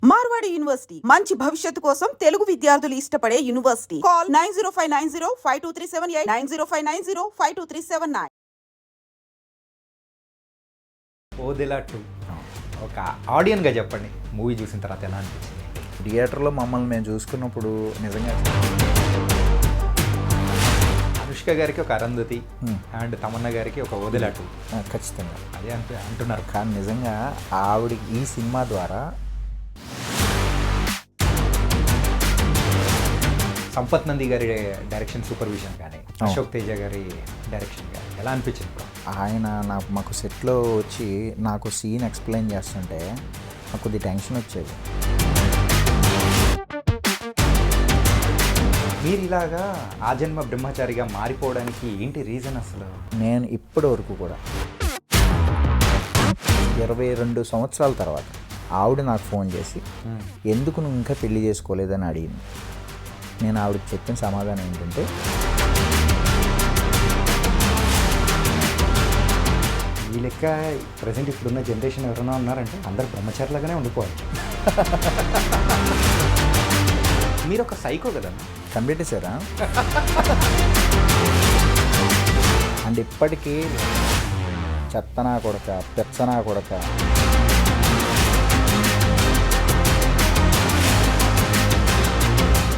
Marwadi university మంచి భవిష్యత్తు కోసం తెలుగు విద్యార్థులు ఇష్టపడే యూనివర్సిటీ. కాల్ 9059052378 9059052379. ఓదెలా 2 ఒక ఆడియన్గా చెప్పండి, మూవీ చూసిన తర్వాత ఎలా అనిపించింది? థియేటర్లో మమ్మల్ని మేము చూసుకున్నప్పుడు నిజంగా అనుష్క గారికి ఒక అరుంధతి అండ్ తమన్నా గారికి ఒక ఓదెలా 2 ఖచ్చితంగా అదే అంటున్నారు. కానీ నిజంగా ఆవిడకి ఈ సినిమా ద్వారా సంపత్ నంది గారి డైరెక్షన్ సూపర్విజన్ కానీ అశోక్ తేజ గారి డైరెక్షన్ కానీ ఎలా అనిపించింది? ఆయన మాకు సెట్లో వచ్చి నాకు సీన్ ఎక్స్ప్లెయిన్ చేస్తుంటే నాకు కొద్ది టెన్షన్ వచ్చేది. మీరు ఇలాగా ఆ జన్మ బ్రహ్మచారిగా మారిపోవడానికి ఏంటి రీజన్ అసలు? నేను ఇప్పటి వరకు కూడా 22 సంవత్సరాల తర్వాత ఆవిడ నాకు ఫోన్ చేసి ఎందుకు నువ్వు ఇంకా పెళ్లి చేసుకోలేదని అడిగింది. నేను ఆవిడకి చెప్పిన సమాధానం ఏంటంటే, ఈ లెక్క ప్రజెంట్ ఇప్పుడున్న జనరేషన్ ఎవరైనా ఉన్నారంటే అందరు బ్రహ్మచారిలాగానే ఉండిపోవాలి. మీరు ఒక సైకో కదా, కనిపెట్టేశారా? అండ్ ఇప్పటికీ చెత్తనా కొడక, పెచ్చనా కొడక,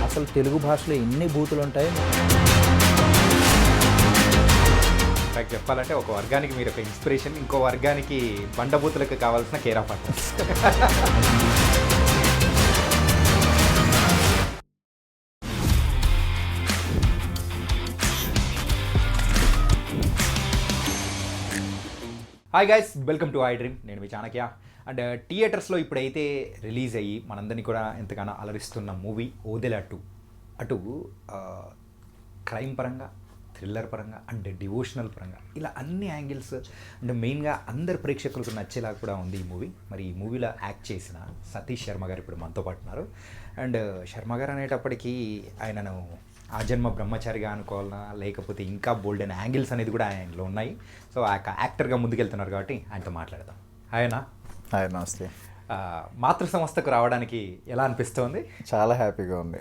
అసలు తెలుగు భాషలో ఎన్ని బూతులు ఉంటాయి. చెప్పాలంటే ఒక వర్గానికి మీరు ఒక ఇన్స్పిరేషన్, ఇంకో వర్గానికి బండబూతులకు కావాల్సిన care of address. Hi guys, welcome to I dream. నేను మీ చాణక్య. అండ్ థియేటర్స్లో ఇప్పుడైతే రిలీజ్ అయ్యి మనందరినీ కూడా ఎంతగానో అలరిస్తున్న మూవీ ఓదెలా 2. అటు క్రైమ్ పరంగా, థ్రిల్లర్ పరంగా అండ్ డివోషనల్ పరంగా ఇలా అన్ని యాంగిల్స్ అండ్ మెయిన్గా అందరు ప్రేక్షకులకు నచ్చేలా కూడా ఉంది ఈ మూవీ. మరి ఈ మూవీలో యాక్ట్ చేసిన సతీష్ శర్మ గారు ఇప్పుడు మనతో పాటు ఉన్నారు. అండ్ శర్మ గారు అనేటప్పటికీ ఆయనను ఆ జన్మ బ్రహ్మచారిగా అనుకోవాలన్నా లేకపోతే ఇంకా బోల్డ్ అయిన యాంగిల్స్ అనేది కూడా ఆయనలో ఉన్నాయి. సో ఆ యాక్టర్గా ముందుకెళ్తున్నారు కాబట్టి ఆయనతో మాట్లాడదాం. ఆయన హాయ్, నమస్తే. మాతృ సంస్థకు రావడానికి ఎలా అనిపిస్తోంది? చాలా హ్యాపీగా ఉంది.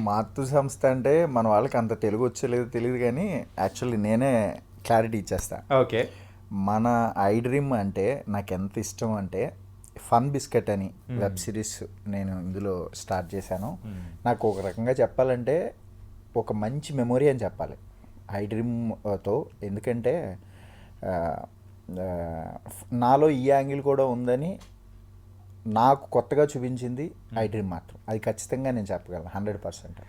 మాతృ సంస్థ అంటే మన వాళ్ళకి అంత తెలుగు వచ్చేలేదు తెలియదు, కానీ యాక్చువల్లీ నేనే క్లారిటీ ఇచ్చేస్తాను. ఓకే. మన ఐ డ్రీమ్ అంటే నాకు ఎంత ఇష్టం అంటే, ఫన్ బిస్కెట్ అని వెబ్ సిరీస్ నేను ఇందులో స్టార్ట్ చేశాను. నాకు ఒక రకంగా చెప్పాలంటే ఒక మంచి మెమొరీ అని చెప్పాలి ఐ డ్రీమ్తో. ఎందుకంటే నాలో ఈ యాంగిల్ కూడా ఉందని నాకు కొత్తగా చూపించింది ఐ డ్రీమ్ మాత్రం. అది ఖచ్చితంగా నేను చెప్పగలను 100%.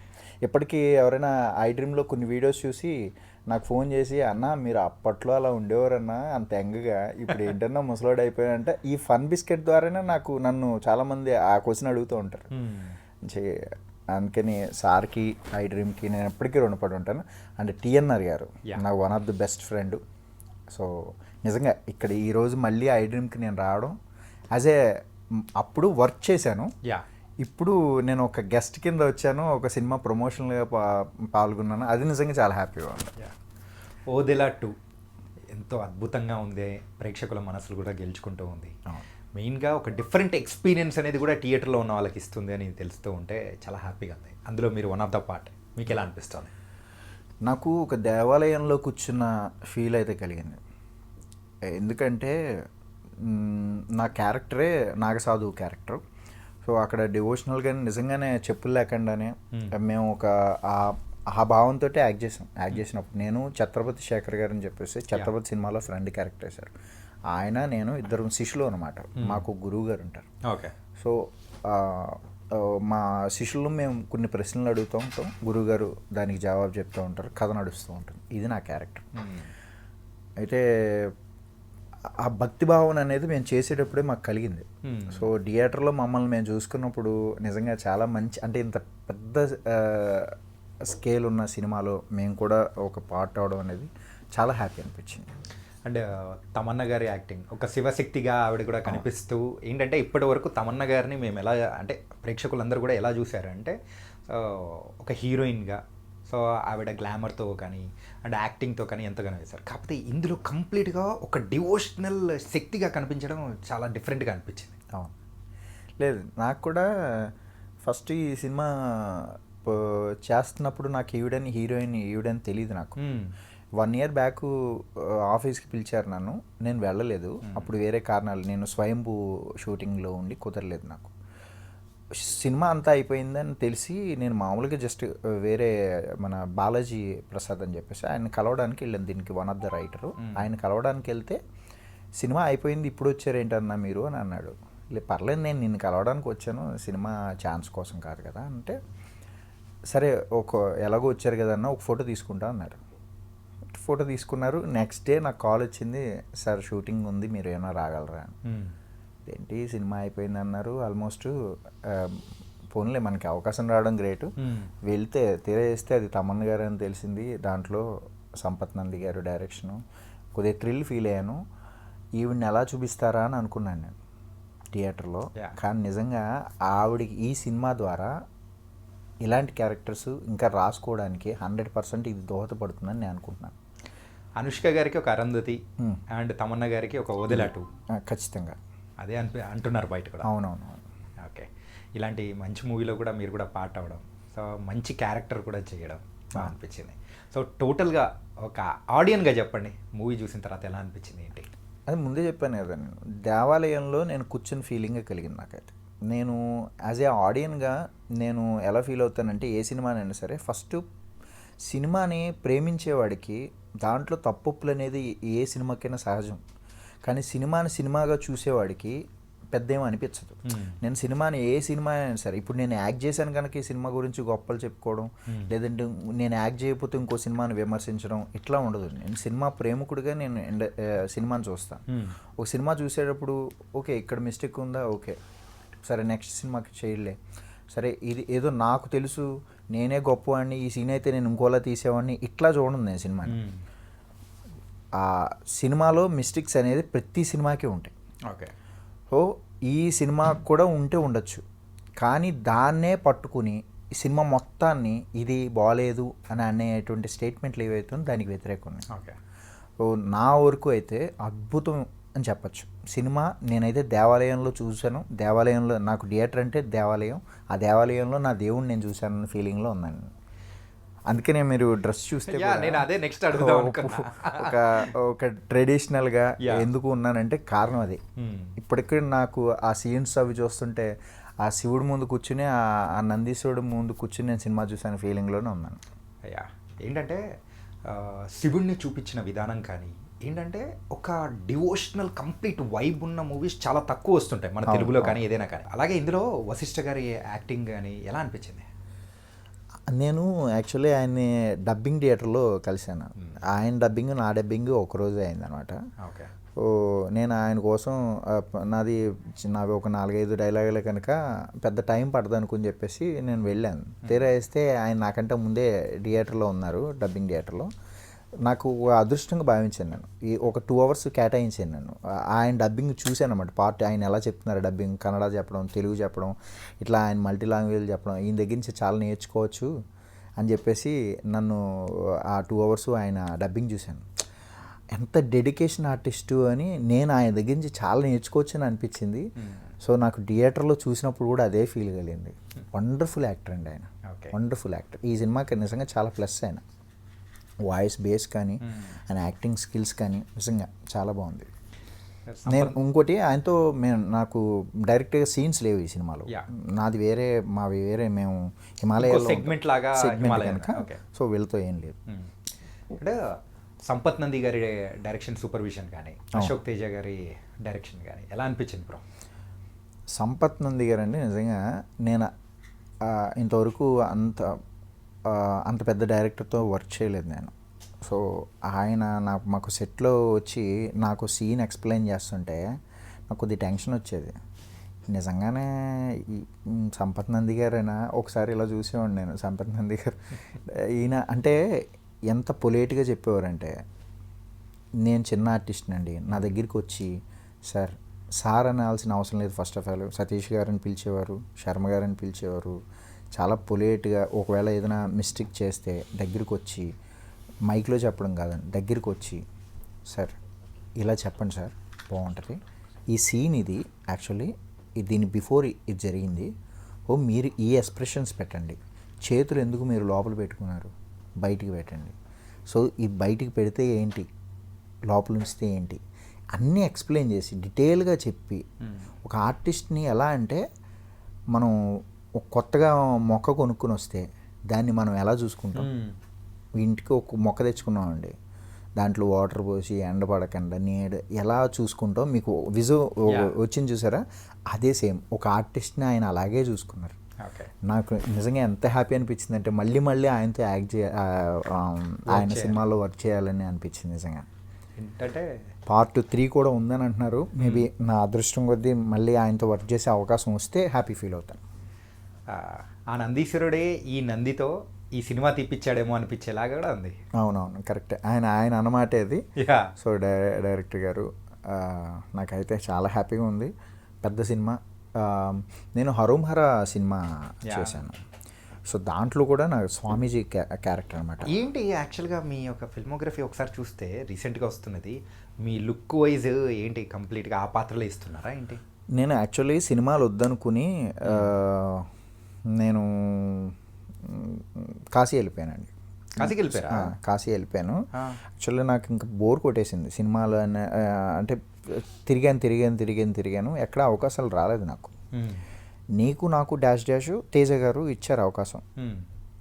ఇప్పటికీ ఎవరైనా ఐ డ్రీమ్లో కొన్ని వీడియోస్ చూసి నాకు ఫోన్ చేసి, అన్న మీరు అప్పట్లో అలా ఉండేవారన్నా అంత యంగ్గా, ఇప్పుడు ఏంటన్నా ముసలోడు అయిపోయానంటే ఈ ఫన్ బిస్కెట్ ద్వారానే నన్ను చాలామంది ఆ క్వశ్చన్ అడుగుతూ ఉంటారు. అందుకని సార్కి ఐ డ్రీమ్కి నేను ఎప్పటికీ రుణపడి ఉంటాను. అండ్ టీఎన్ఆర్ గారు నాకు one of the best friend. So నిజంగా ఇక్కడ ఈరోజు మళ్ళీ ఐ డ్రీమ్కి నేను రావడం యాజ్ ఏ, అప్పుడు వర్క్ చేశాను, ఇప్పుడు నేను ఒక గెస్ట్ కింద వచ్చాను, ఒక సినిమా ప్రమోషన్గా పాల్గొన్నాను. అది నిజంగా చాలా హ్యాపీగా ఉంది. ఓదెలా 2 ఎంతో అద్భుతంగా ఉంది, ప్రేక్షకుల మనసులు కూడా గెలుచుకుంటూ ఉంది. మెయిన్గా ఒక డిఫరెంట్ ఎక్స్పీరియన్స్ అనేది కూడా థియేటర్లో ఉన్న వాళ్ళకి ఇస్తుంది అని తెలుస్తూ ఉంటే చాలా హ్యాపీగా ఉంది. అందులో మీరు వన్ ఆఫ్ ద పార్ట్. మీకు ఎలా అనిపిస్తుంది? నాకు ఒక దేవాలయంలో కూర్చున్న ఫీల్ అయితే కలిగింది. ఎందుకంటే నా క్యారెక్టరే నాగసాధువు క్యారెక్టర్. సో అక్కడ డివోషనల్గానే నిజంగానే చెప్పులు లేకుండానే మేము ఒక ఆ భావంతో యాక్ట్ చేసినప్పుడు నేను ఛత్రపతి శేఖర్ గారు అని చెప్పేసి ఛత్రపతి సినిమాలో ఫ్రెండ్ క్యారెక్టర్ వేశారు. ఆయన నేను ఇద్దరు శిష్యులు అనమాట. మాకు గురువు గారు ఉంటారు. ఓకే. సో మా శిష్యులు మేము కొన్ని ప్రశ్నలు అడుగుతూ ఉంటాం, గురువుగారు దానికి జవాబు చెప్తూ ఉంటారు, కథ నడుస్తూ ఉంటుంది. ఇది నా క్యారెక్టర్. అయితే ఆ భక్తి భావన అనేది మేము చేసేటప్పుడే మాకు కలిగింది. సో థియేటర్లో మమ్మల్ని మేము చూసుకున్నప్పుడు నిజంగా చాలా మంచి, అంటే ఇంత పెద్ద స్కేల్ ఉన్న సినిమాలో మేము కూడా ఒక పార్ట్ అవడం అనేది చాలా హ్యాపీ అనిపించింది. అండ్ తమన్నా గారి యాక్టింగ్ ఒక శివశక్తిగా ఆవిడ కూడా కనిపిస్తూ, ఏంటంటే ఇప్పటి వరకు తమన్నా గారిని మేము ఎలా, అంటే ప్రేక్షకులందరూ కూడా ఎలా చూశారంటే ఒక హీరోయిన్గా, సో ఆవిడ గ్లామర్తో కానీ అండ్ యాక్టింగ్తో కానీ ఎంతగానో వేశారు. కాకపోతే ఇందులో కంప్లీట్గా ఒక డివోషనల్ శక్తిగా కనిపించడం చాలా డిఫరెంట్గా అనిపించింది. అవును. లేదు, నాకు కూడా ఫస్ట్ ఈ సినిమా చేస్తున్నప్పుడు నాకు హీరోయిన్ ఈవిడని తెలియదు నాకు. 1 year బ్యాక్ ఆఫీస్కి పిలిచారు నన్ను, నేను వెళ్ళలేదు. అప్పుడు వేరే కారణాలు, నేను స్వయంభూ షూటింగ్లో ఉండి కుదరలేదు నాకు. సినిమా అంతా అయిపోయిందని తెలిసి నేను మామూలుగా జస్ట్ వేరే మన బాలాజీ ప్రసాద్ అని చెప్పేసి ఆయన కలవడానికి వెళ్ళాను. దీనికి వన్ ఆఫ్ ద రైటరు. ఆయన కలవడానికి వెళ్తే సినిమా అయిపోయింది ఇప్పుడు వచ్చారు ఏంటన్నా మీరు అని అన్నాడు. పర్లేదు, నేను నిన్ను కలవడానికి వచ్చాను, సినిమా ఛాన్స్ కోసం కాదు కదా అంటే, సరే ఎలాగో వచ్చారు కదన్నా ఒక ఫోటో తీసుకుంటా అన్నారు. ఫోటో తీసుకున్నారు. నెక్స్ట్ డే నాకు కాల్ వచ్చింది, సార్ షూటింగ్ ఉంది మీరు ఏమైనా రాగలరా అని. ఏంటి సినిమా అయిపోయింది అన్నారు. ఆల్మోస్ట్ పోన్లే మనకి అవకాశం రావడం గ్రేటు. వెళ్తే చేస్తే అది తమన్ గారు అని తెలిసింది. దాంట్లో సంపత్ నంది గారు డైరెక్షను. కొద్దిగా థ్రిల్ ఫీల్ అయ్యాను. ఈవిడ్ని ఎలా చూపిస్తారా అని అనుకున్నాను నేను థియేటర్లో. కానీ నిజంగా ఆవిడకి ఈ సినిమా ద్వారా ఇలాంటి క్యారెక్టర్స్ ఇంకా రాసుకోవడానికి 100% ఇది దోహదపడుతుందని నేను అనుకుంటున్నాను. అనుష్క గారికి ఒక అరుంధతి అండ్ తమన్నా గారికి ఒక వదిలాటు ఖచ్చితంగా అదే అంటున్నారు బయట కూడా. అవునవును. ఓకే, ఇలాంటి మంచి మూవీలో కూడా మీరు కూడా పార్ట్ అవ్వడం, సో మంచి క్యారెక్టర్ కూడా చేయడం బాగా అనిపించింది. సో టోటల్గా ఒక ఆడియన్గా చెప్పండి, మూవీ చూసిన తర్వాత ఎలా అనిపించింది ఏంటి? అది ముందే చెప్పాను కదా, నేను దేవాలయంలో నేను కూర్చొని ఫీలింగే కలిగింది నాకైతే. నేను యాజ్ ఏ ఆడియన్గా నేను ఎలా ఫీల్ అవుతానంటే, ఏ సినిమానైనా సరే ఫస్ట్ సినిమాని ప్రేమించేవాడికి దాంట్లో తప్పులు అనేది ఏ సినిమాకైనా సహజం. కానీ సినిమాని సినిమాగా చూసేవాడికి పెద్ద ఏమో అనిపించదు. నేను సినిమాని ఏ సినిమా అయినా సరే, ఇప్పుడు నేను యాక్ట్ చేశాను కనుక ఈ సినిమా గురించి గొప్పలు చెప్పుకోవడం, లేదంటే నేను యాక్ట్ చేయకపోతే ఇంకో సినిమాని విమర్శించడం ఇట్లా ఉండదు. నేను సినిమా ప్రేమికుడిగా నేను సినిమాని చూస్తాను. ఒక సినిమా చూసేటప్పుడు ఓకే ఇక్కడ మిస్టేక్ ఉందా, ఓకే సరే నెక్స్ట్ సినిమాకి చేయలే, సరే ఇది ఏదో నాకు తెలుసు నేనే గొప్పవాడిని, ఈ సీన్ అయితే నేను ఇంకోలా తీసేవాడిని, ఇట్లా చూడను నేను సినిమాని. ఆ సినిమాలో మిస్టేక్స్ అనేది ప్రతి సినిమాకి ఉంటాయి. ఓకే, సో ఈ సినిమా కూడా ఉంటే ఉండొచ్చు, కానీ దాన్నే పట్టుకుని ఈ సినిమా మొత్తాన్ని ఇది బాగాలేదు అని అనేటువంటి స్టేట్మెంట్లు ఏవైతే దానికి వ్యతిరేకం ఉన్నాయి. ఓకే, సో నా వరకు అయితే అద్భుతం అని చెప్పచ్చు సినిమా. నేనైతే దేవాలయంలో చూశాను. దేవాలయంలో నాకు థియేటర్ అంటే దేవాలయం, ఆ దేవాలయంలో నా దేవుడిని నేను చూశానన్న ఫీలింగ్లో ఉన్నాను. అందుకనే మీరు డ్రెస్ చూస్తే నేను అదే నెక్స్ట్ అడుగుదాం ఒక ట్రెడిషనల్గా ఎందుకు ఉన్నానంటే కారణం అదే. ఇప్పటికీ నాకు ఆ సీన్స్ అవి చూస్తుంటే ఆ శివుడు ముందు కూర్చుని ఆ నందీశ్వరుడు ముందు కూర్చుని నేను సినిమా చూసాను ఫీలింగ్లోనే ఉన్నాను. అయ్యా ఏంటంటే శివుడిని చూపించిన విధానం కానీ ఏంటంటే ఒక డివోషనల్ కంప్లీట్ వైబ్ ఉన్న మూవీస్ చాలా తక్కువ వస్తుంటాయి మన తెలుగులో కానీ ఏదైనా కానీ. అలాగే ఇందులో వశిష్ఠ గారి యాక్టింగ్ కానీ ఎలా అనిపించింది? నేను యాక్చువల్లీ ఆయన్ని డబ్బింగ్ థియేటర్లో కలిశాను. ఆయన డబ్బింగ్ నా డబ్బింగ్ ఒకరోజే అయిందనమాట. ఓకే, ఓ నేను ఆయన కోసం నావి ఒక 4-5 డైలాగులే కనుక పెద్ద టైం పడదు అనుకుని చెప్పేసి నేను వెళ్ళాను. తీరా వేస్తే ఆయన నాకంటే ముందే థియేటర్లో ఉన్నారు, డబ్బింగ్ థియేటర్లో. నాకు అదృష్టంగా భావించాను నేను. ఒక 2 hours కేటాయించాను నేను. ఆయన డబ్బింగ్ చూశాను అన్నమాట. పార్ట్ ఆయన ఎలా చెప్తున్నారు డబ్బింగ్, కన్నడ చెప్పడం, తెలుగు చెప్పడం, ఇట్లా ఆయన మల్టీ లాంగ్వేజ్ చెప్పడం, ఈయన దగ్గర నుంచి చాలా నేర్చుకోవచ్చు అని చెప్పేసి నన్ను ఆ 2 hours ఆయన డబ్బింగ్ చూశాను. ఎంత డెడికేషన్ ఆర్టిస్టు అని నేను ఆయన దగ్గర నుంచి చాలా నేర్చుకోవచ్చు అని అనిపించింది. సో నాకు థియేటర్లో చూసినప్పుడు కూడా అదే ఫీల్ కలిగింది. వండర్ఫుల్ యాక్టర్ అండి ఆయన, వండర్ఫుల్ యాక్టర్. ఈ సినిమాకి నిజంగా చాలా ప్లస్ ఆయన వాయిస్ బేస్ కానీ ఆయన యాక్టింగ్ స్కిల్స్ కానీ నిజంగా చాలా బాగుంది. నేను ఇంకోటి ఆయనతో నాకు డైరెక్ట్గా సీన్స్ లేవు ఈ సినిమాలో. నాది వేరే, మావి వేరే, మేము హిమాలయాల్లో సెగ్మెంట్ లాగా కనుక సో వీళ్ళతో ఏం లేదు. అంటే సంపత్ నంది గారి డైరెక్షన్ సూపర్విజన్ కానీ అశోక్ తేజ గారి డైరెక్షన్ కానీ ఎలా అనిపించింది బ్రో? సంపత్ నంది గారు అండి నిజంగా నేను ఇంతవరకు అంత పెద్ద డైరెక్టర్తో వర్క్ చేయలేదు నేను. సో ఆయన మాకు సెట్లో వచ్చి నాకు సీన్ ఎక్స్ప్లెయిన్ చేస్తుంటే నాకు కొద్ది టెన్షన్ వచ్చేది. నిజంగానే సంపత్ నంది గారైనా ఒకసారి ఇలా చూసేవాడిని నేను. సంపత్ నంది గారు ఈయన అంటే ఎంత పొలేట్గా చెప్పేవారంటే, నేను చిన్న ఆర్టిస్ట్ని అండి, నా దగ్గరికి వచ్చి సార్ అనాల్సిన అవసరం లేదు. ఫస్ట్ ఆఫ్ ఆల్ సతీష్ గారని పిలిచేవారు, శర్మ గారని పిలిచేవారు. చాలా పొలేట్గా ఒకవేళ ఏదైనా మిస్టేక్ చేస్తే దగ్గరికి వచ్చి మైక్లో చెప్పడం కాదండి, దగ్గరికి వచ్చి సార్ ఇలా చెప్పండి సార్ బాగుంటుంది, ఈ సీన్ ఇది యాక్చువల్లీ దీని బిఫోర్ ఇది జరిగింది. ఓ మీరు ఈ ఎక్స్ప్రెషన్స్ పెట్టండి, చేతులు ఎందుకు మీరు లోపల పెట్టుకున్నారు, బయటికి పెట్టండి. సో ఇది బయటికి పెడితే ఏంటి, లోపల ఉంచితే ఏంటి, అన్నీ ఎక్స్ప్లెయిన్ చేసి డీటెయిల్గా చెప్పి ఒక ఆర్టిస్ట్ని ఎలా అంటే మనం ఒక కొత్తగా మొక్క కొనుక్కొని వస్తే దాన్ని మనం ఎలా చూసుకుంటాం. ఇంటికి ఒక మొక్క తెచ్చుకున్నామండి, దాంట్లో వాటర్ పోసి ఎండపడకుండా నీడ ఎలా చూసుకుంటాం మీకు వచ్చింది చూసారా, అదే సేమ్ ఒక ఆర్టిస్ట్ని ఆయన అలాగే చూసుకున్నారు. నాకు నిజంగా ఎంత హ్యాపీ అనిపించింది అంటే మళ్ళీ మళ్ళీ ఆయనతో యాక్ట్ ఆయన సినిమాలో వర్క్ చేయాలని అనిపించింది నిజంగా. ఏంటంటే పార్ట్ 3 కూడా ఉందని అంటున్నారు. మేబీ నా అదృష్టం కొద్దీ మళ్ళీ ఆయనతో వర్క్ చేసే అవకాశం వస్తే హ్యాపీ ఫీల్ అవుతాను. ఆ నందీశ్వరుడే ఈ నందితో ఈ సినిమా తీపిచ్చాడేమో అనిపించేలాగా కూడా ఉంది. అవునవును, కరెక్టే. ఆయన అన్నమాట అది. సో డైరెక్టర్ గారు నాకైతే చాలా హ్యాపీగా ఉంది. పెద్ద సినిమా. నేను హరోం హరా సినిమా చేశాను. సో దాంట్లో కూడా నాకు స్వామీజీ క్యారెక్టర్ అనమాట. ఏంటి యాక్చువల్గా మీ యొక్క ఫిల్మోగ్రఫీ ఒకసారి చూస్తే రీసెంట్గా వస్తున్నది, మీ లుక్ వైజ్ ఏంటి కంప్లీట్గా ఆ పాత్రలో ఇస్తున్నారా ఏంటి? నేను యాక్చువల్లీ సినిమాలు వద్దనుకుని నేను కాశీ వెళ్ళిపోయానండి. కాశీకి వెళ్ళిపోయారా? కాశీ వెళ్ళిపోయాను. యాక్చువల్లీ నాకు ఇంకా బోర్ కొట్టేసింది సినిమాలు అంటే తిరిగాను, ఎక్కడ అవకాశాలు రాలేదు నాకు. నీకు నాకు డాష్ తేజ గారు ఇచ్చారు అవకాశం,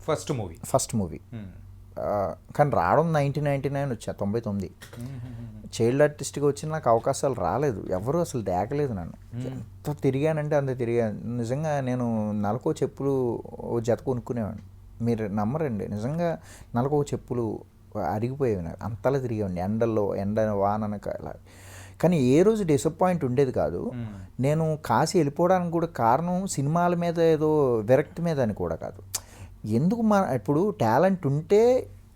ఫస్ట్ మూవీ. కానీ రావడం 1999 వచ్చా, 99. చైల్డ్ ఆర్టిస్ట్గా వచ్చిన నాకు అవకాశాలు రాలేదు, ఎవరు అసలు దేకలేదు నన్ను. ఎంత తిరిగానంటే అంత తిరిగాను. నిజంగా నేను నెలకో చెప్పులు జత కొనుక్కునేవాడిని, మీరు నమ్మరండి. నిజంగా నెలకో చెప్పులు అరిగిపోయేవి నాకు, అంతలా తిరిగేవాడిని ఎండల్లో, వాననక ఇలా. కానీ ఏ రోజు డిసప్పాయింట్ ఉండేది కాదు. నేను కాశీ వెళ్ళిపోవడానికి కూడా కారణం సినిమాల మీద ఏదో విరక్తి మీద అని కూడా కాదు. ఎందుకు ఇప్పుడు టాలెంట్ ఉంటే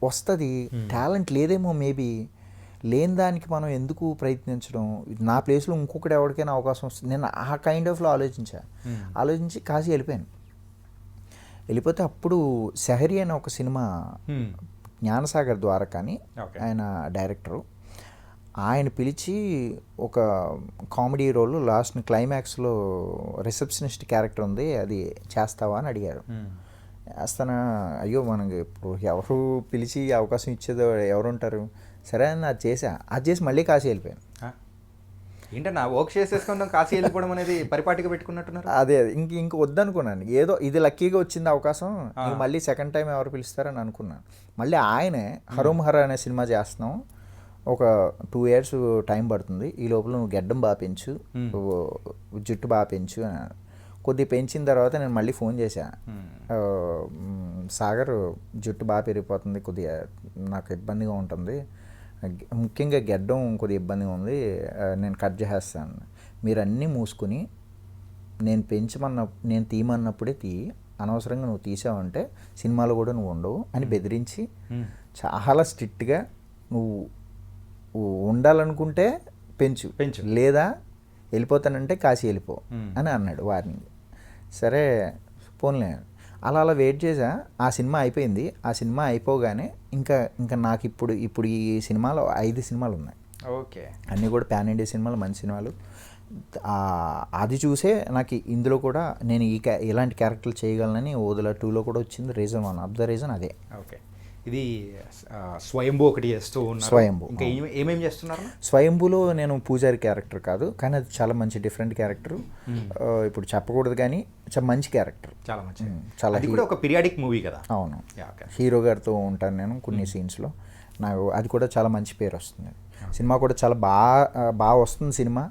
వస్తుంది, టాలెంట్ లేదేమో మేబీ, లేని దానికి మనం ఎందుకు ప్రయత్నించడం, నా ప్లేస్లో ఇంకొకటి ఎవరికైనా అవకాశం వస్తుంది. నేను ఆ కైండ్ ఆఫ్లో ఆలోచించి కాశీ వెళ్ళిపోతే అప్పుడు సెహరీ అనే ఒక సినిమా జ్ఞానసాగర్ ద్వారా కానీ ఆయన డైరెక్టరు, ఆయన పిలిచి ఒక కామెడీ రోల్ లాస్ట్ క్లైమాక్స్లో రిసెప్షనిస్ట్ క్యారెక్టర్ ఉంది, అది చేస్తావా అని అడిగారు. వేస్తానా, అయ్యో మనకి ఇప్పుడు ఎవరు పిలిచి అవకాశం ఇచ్చేదో ఎవరు ఉంటారు, సరే అని అది చేసి మళ్ళీ కాశీ వెళ్ళిపోయాను. ఏంటన్నా వర్క్ చేసేసుకుంటాం, కాశీ వెళ్ళిపోవడం అనేది పరిపాటిగా పెట్టుకున్నట్టున్నారు. అదే ఇంక వద్దనుకున్నాను, ఏదో ఇది లక్కీగా వచ్చింది అవకాశం, మళ్ళీ సెకండ్ టైం ఎవరు పిలుస్తారని అనుకున్నాను. మళ్ళీ ఆయనే హరోం హరా అనే సినిమా చేస్తున్నాం, ఒక 2 years టైం పడుతుంది, ఈ లోపల నువ్వు గెడ్డం బాగా పెంచు, జుట్టు బాగా పెంచు అని. కొద్దిగా పెంచిన తర్వాత నేను మళ్ళీ ఫోన్ చేశాను, సాగర్ జుట్టు బాగా పెరిగిపోతుంది, కొద్దిగా నాకు ఇబ్బందిగా ఉంటుంది, ముఖ్యంగా గెడ్డం కొద్దిగా ఇబ్బందిగా ఉంది, నేను కట్ చేసేస్తాను, మీరు అన్నీ మూసుకుని నేను తీయమన్నప్పుడే అనవసరంగా నువ్వు తీసావంటే సినిమాలో కూడా నువ్వు ఉండవు అని బెదిరించి చాలా స్ట్రిక్ట్గా నువ్వు ఉండాలనుకుంటే పెంచు, లేదా వెళ్ళిపోతానంటే కాశీ వెళ్ళిపో అని అన్నాడు వార్నింగ్. సరే పోన్లే అలా వెయిట్ చేసా. ఆ సినిమా అయిపోయింది. ఆ సినిమా అయిపోగానే ఇంకా నాకు ఇప్పుడు ఈ సినిమాలో 5 సినిమాలు ఉన్నాయి. ఓకే, అన్నీ కూడా పాన్ ఇండియా సినిమాలు, మంచి సినిమాలు. అది చూసే నాకు ఇందులో కూడా నేను ఇలాంటి క్యారెక్టర్లు చేయగలనని ఓదెలా 2లో కూడా వచ్చింది. వన్ ఆఫ్ ద రీజన్ అదే. ఓకే, ఇది స్వయంభూ ఒకటి చేస్తూ ఉన్నారు. స్వయంభూ ఇంకా ఏమేమి చేస్తున్నారు? స్వయంభూలో నేను పూజారి క్యారెక్టర్ కాదు, కానీ అది చాలా మంచి డిఫరెంట్ క్యారెక్టర్. ఇప్పుడు చెప్పకూడదు కానీ మంచి క్యారెక్టర్, చాలా మంచి. అది కూడా ఒక పీరియాడిక్ మూవీ కదా. అవును, హీరో గారితో ఉంటాను నేను కొన్ని సీన్స్లో. నాకు అది కూడా చాలా మంచి పేరు వస్తుంది. సినిమా కూడా చాలా బాగా వస్తుంది సినిమా.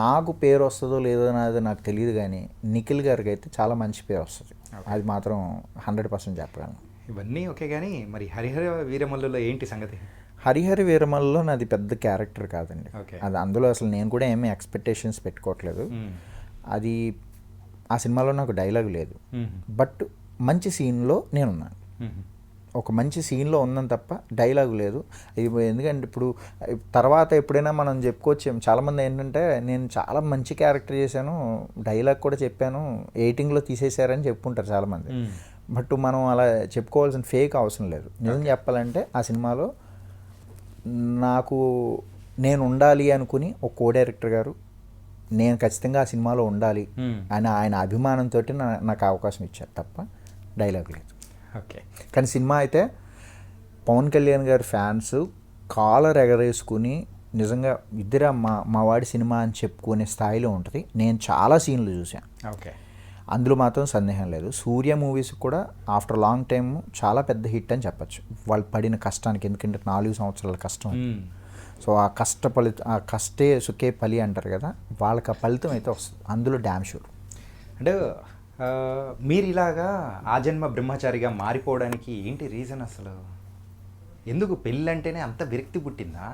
నాకు పేరు వస్తుందో లేదో అనేది నాకు తెలియదు, కానీ నిఖిల్ గారికి అయితే చాలా మంచి పేరు వస్తుంది, అది మాత్రం 100% చెప్పగలను. ఇవన్నీ ఓకే, కానీ మరి హరిహర వీరమల్లులో ఏంటి సంగతి? హరిహర వీరమల్లులో నాది పెద్ద క్యారెక్టర్ కాదండి, అది అందులో అసలు నేను కూడా ఏమీ ఎక్స్పెక్టేషన్స్ పెట్టుకోవట్లేదు. అది ఆ సినిమాలో నాకు డైలాగ్ లేదు, బట్ మంచి సీన్లో నేనున్నాను, ఒక మంచి సీన్లో ఉన్నాను తప్ప డైలాగ్ లేదు. ఎందుకంటే ఇప్పుడు తర్వాత ఎప్పుడైనా మనం చెప్పుకోవచ్చు, చాలామంది ఏంటంటే నేను చాలా మంచి క్యారెక్టర్ చేశాను, డైలాగ్ కూడా చెప్పాను, ఎడిటింగ్లో తీసేశారని చెప్పుకుంటారు చాలామంది. బట్ మనం అలా చెప్పుకోవాల్సిన ఫేక్ అవసరం లేదు. నిజం చెప్పాలంటే ఆ సినిమాలో నాకు నేను ఉండాలి అనుకుని ఒక కో డైరెక్టర్ గారు, నేను ఖచ్చితంగా ఆ సినిమాలో ఉండాలి అని ఆయన అభిమానంతో నాకు అవకాశం ఇచ్చారు తప్ప డైలాగ్ లేదు. ఓకే. కానీ సినిమా అయితే పవన్ కళ్యాణ్ గారి ఫ్యాన్స్ కాలర్ ఎగరేసుకుని నిజంగా ఇద్దరు మా వాడి సినిమా అని చెప్పుకునే స్థాయిలో ఉంటుంది. నేను చాలా సీన్లు చూశాను, ఓకే. అందులో మాత్రం సందేహం లేదు. సూర్య మూవీస్ కూడా ఆఫ్టర్ లాంగ్ టైమ్ చాలా పెద్ద హిట్ అని చెప్పచ్చు వాళ్ళు పడిన కష్టానికి. ఎందుకంటే 4 సంవత్సరాల కష్టం. సో ఆ కష్టే సుఖే ఫలి అంటారు కదా, వాళ్ళకి ఆ ఫలితం అయితే వస్తుంది అందులో డ్యామ్ షూర్. అంటే మీరు ఇలాగా ఆ జన్మ బ్రహ్మచారిగా మారిపోవడానికి ఏంటి రీజన్ అసలు? ఎందుకు పెళ్ళి అంటేనే అంత విరక్తి పుట్టిందా,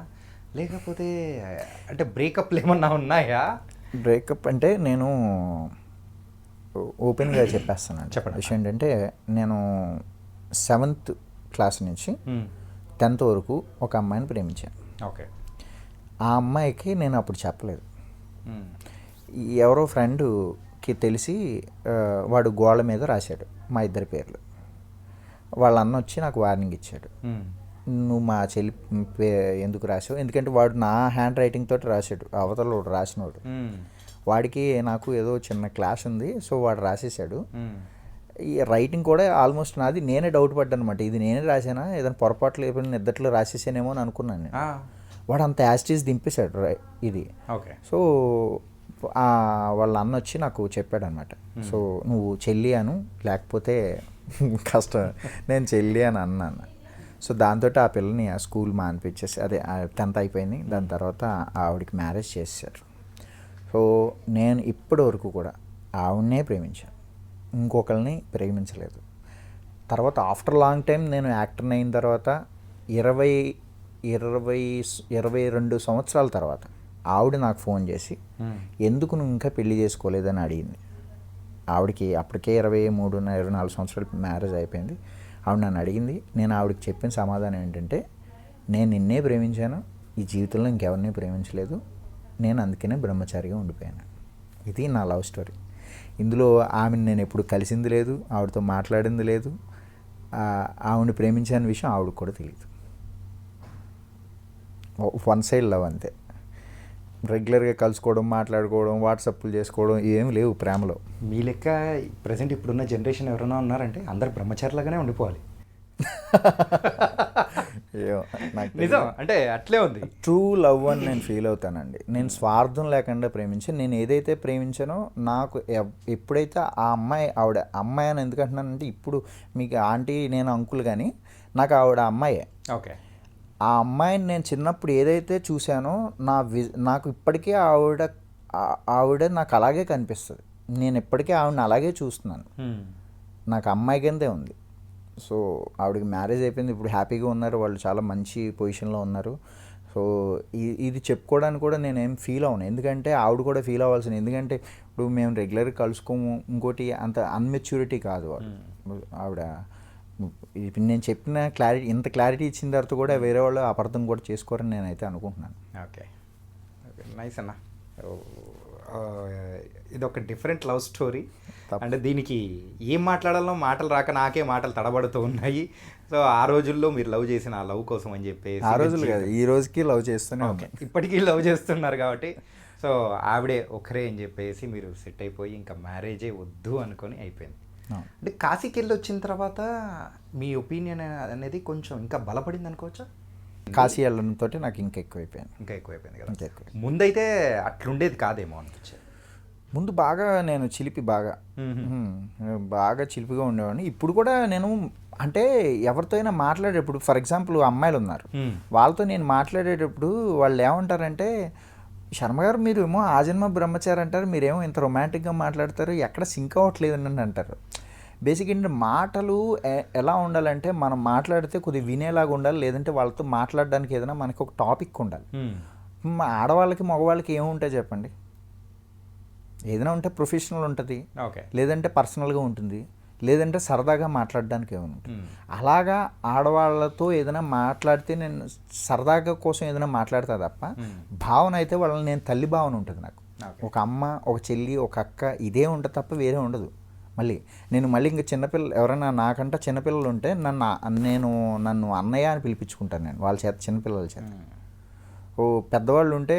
లేకపోతే అంటే బ్రేకప్లు ఏమన్నా ఉన్నాయా? బ్రేకప్ అంటే నేను ఓపెన్గా చెప్పేస్తాను. చెప్పండి. విషయం ఏంటంటే నేను 7th క్లాస్ నుంచి 10th వరకు ఒక అమ్మాయిని ప్రేమించాను. ఓకే. ఆ అమ్మాయికి నేను అప్పుడు చెప్పలేదు. ఎవరో ఫ్రెండ్కి తెలిసి వాడు గోళ్ళ మీద రాశాడు మా ఇద్దరి పేర్లు. వాళ్ళ అన్న వచ్చి నాకు వార్నింగ్ ఇచ్చాడు, నువ్వు మా చెల్లి ఎందుకు రాసావు? ఎందుకంటే వాడు నా హ్యాండ్ రైటింగ్ తోటి రాశాడు, అవతల రాసినవాడు. వాడికి నాకు ఏదో చిన్న క్లాష్ ఉంది, సో వాడు రాసేసాడు. ఈ రైటింగ్ కూడా ఆల్మోస్ట్ నాది. నేనే డౌట్ పడ్డాను అనమాట, ఇది నేనే రాసానా, ఏదైనా పొరపాట్లు లేకపోయినా నిద్దట్లో రాసేసానేమో అని అనుకున్నాను నేను. వాడు అంత యాస్టీస్ దింపేశాడు ఇది. ఓకే. సో వాళ్ళ అన్న వచ్చి నాకు చెప్పాడు అనమాట, సో నువ్వు చెల్లి అను లేకపోతే కష్టం. నేను చెల్లి అని అన్నాను. సో దాంతో ఆ పిల్లని ఆ స్కూల్ మానిపించేసి, అదే 10th అయిపోయింది. దాని తర్వాత ఆవిడకి మ్యారేజ్ చేశారు. సో నేను ఇప్పటి వరకు కూడా ఆవిడనే ప్రేమించాను, ఇంకొకరిని ప్రేమించలేదు. తర్వాత ఆఫ్టర్ లాంగ్ టైం నేను యాక్టర్ అయిన తర్వాత 22 సంవత్సరాల తర్వాత ఆవిడ నాకు ఫోన్ చేసి ఎందుకు నువ్వు ఇంకా పెళ్లి చేసుకోలేదని అడిగింది. ఆవిడకి అప్పటికే 23-24 సంవత్సరాలు మ్యారేజ్ అయిపోయింది. ఆవిడ నన్ను అడిగింది. నేను ఆవిడకి చెప్పిన సమాధానం ఏంటంటే, నేను నిన్నే ప్రేమించాను, ఈ జీవితంలో ఇంకెవరిని ప్రేమించలేదు, నేను అందుకనే బ్రహ్మచారిగా ఉండిపోయాను. ఇది నా లవ్ స్టోరీ. ఇందులో ఆమెను నేను ఎప్పుడు కలిసింది లేదు, ఆవిడతో మాట్లాడింది లేదు, ఆవిడని ప్రేమించిన విషయం ఆవిడకి కూడా తెలియదు. వన్ సైడ్ లవ్ అంతే. రెగ్యులర్గా కలుసుకోవడం, మాట్లాడుకోవడం, వాట్సాప్లు చేసుకోవడం ఏం లేవు ప్రేమలో. మీ లెక్క ప్రజెంట్ ఇప్పుడున్న జనరేషన్ ఎవరైనా ఉన్నారంటే అందరు బ్రహ్మచారులాగానే ఉండిపోవాలి. నిజం అంటే అట్లే ఉంది. ట్రూ లవ్ అని నేను ఫీల్ అవుతానండి. నేను స్వార్థం లేకుండా ప్రేమించాను. నేను ఏదైతే ప్రేమించానో నాకు ఎప్పుడైతే ఆ అమ్మాయి, ఆవిడ అమ్మాయి అని ఎందుకంటున్నానంటే, ఇప్పుడు మీకు ఆంటీ నేను అంకుల్, కానీ నాకు ఆవిడ అమ్మాయే. ఓకే. ఆ అమ్మాయిని నేను చిన్నప్పుడు ఏదైతే చూశానో నాకు ఇప్పటికే ఆవిడ నాకు అలాగే కనిపిస్తుంది. నేను ఇప్పటికే ఆవిడని అలాగే చూస్తున్నాను. నాకు అమ్మాయి కిందే ఉంది. సో ఆవిడకి మ్యారేజ్ అయిపోయింది, ఇప్పుడు హ్యాపీగా ఉన్నారు, వాళ్ళు చాలా మంచి పొజిషన్లో ఉన్నారు. సో ఇది చెప్పుకోవడానికి కూడా నేనేం ఫీల్ అవ్వను, ఎందుకంటే ఆవిడ కూడా ఫీల్ అవ్వాల్సింది. ఎందుకంటే ఇప్పుడు మేము రెగ్యులర్గా కలుసుకోము, ఇంకోటి అంత అన్మెచ్యూరిటీ కాదు ఆవిడ. ఇప్పుడు నేను చెప్పిన క్లారిటీ, ఇంత క్లారిటీ ఇచ్చిన తర్వాత కూడా వేరే వాళ్ళు అపార్థం కూడా చేసుకోరని నేనైతే అనుకుంటున్నాను. ఓకే. ఓకే, నైస్ అన్న. ఇది ఒక డిఫరెంట్ లవ్ స్టోరీ. అంటే దీనికి ఏం మాట్లాడాలో మాటలు రాక నాకే మాటలు తడబడుతూ ఉన్నాయి. సో ఆ రోజుల్లో మీరు లవ్ చేసిన ఆ లవ్ కోసం అని చెప్పేసి, ఆ రోజులు కాదు ఈ రోజుకి లవ్ చేస్తూనే ఓకే ఇప్పటికీ లవ్ చేస్తున్నారు కాబట్టి, సో ఆవిడే ఒకరే అని చెప్పేసి మీరు సెట్ అయిపోయి ఇంకా మ్యారేజే వద్దు అనుకొని అయిపోయింది. అంటే కాశీకి వెళ్ళి వచ్చిన తర్వాత మీ ఒపీనియన్ అనేది కొంచెం ఇంకా బలపడింది అనుకోవచ్చా? కాశీ వెళ్ళడంతో నాకు ఇంకా ఎక్కువైపోయింది కదా. ముందైతే అట్లుండేది కాదేమో అనిపించేది. ముందు బాగా నేను బాగా చిలిపిగా ఉండేవాడిని. ఇప్పుడు కూడా నేను అంటే ఎవరితో అయినా మాట్లాడేటప్పుడు, ఫర్ ఎగ్జాంపుల్ అమ్మాయిలు ఉన్నారు, వాళ్ళతో నేను మాట్లాడేటప్పుడు వాళ్ళు ఏమంటారంటే, శర్మ గారు మీరు ఏమో ఆ జన్మ బ్రహ్మచారి అంటారు, మీరేమో ఇంత రొమాంటిక్గా మాట్లాడతారు, ఎక్కడ సింక్ అవ్వట్లేదు అని అంటారు. బేసిక్ ఏంటంటే మాటలు ఎలా ఉండాలంటే, మనం మాట్లాడితే కొద్దిగా వినేలాగా ఉండాలి, లేదంటే వాళ్ళతో మాట్లాడడానికి ఏదైనా మనకి ఒక టాపిక్ ఉండాలి. ఆడవాళ్ళకి మగవాళ్ళకి ఏముంటాయి చెప్పండి? ఏదైనా ఉంటే ప్రొఫెషనల్ ఉంటుంది, లేదంటే పర్సనల్గా ఉంటుంది, లేదంటే సరదాగా మాట్లాడడానికి ఏమైనా ఉంటుంది. అలాగా ఆడవాళ్ళతో ఏదైనా మాట్లాడితే నేను సరదాగా కోసం ఏదైనా మాట్లాడతా తప్ప, భావన అయితే వాళ్ళని నేను తల్లి భావన ఉంటుంది నాకు. ఒక అమ్మ, ఒక చెల్లి, ఒక అక్క, ఇదే ఉంటుంది తప్ప వేరే ఉండదు. నేను ఇంకా చిన్నపిల్ల ఎవరైనా నాకంటే చిన్నపిల్లలు ఉంటే నన్ను అన్నయ్య అని పిలిపించుకుంటాను నేను వాళ్ళ చేత, చిన్నపిల్లల చేత. పెద్దవాళ్ళు ఉంటే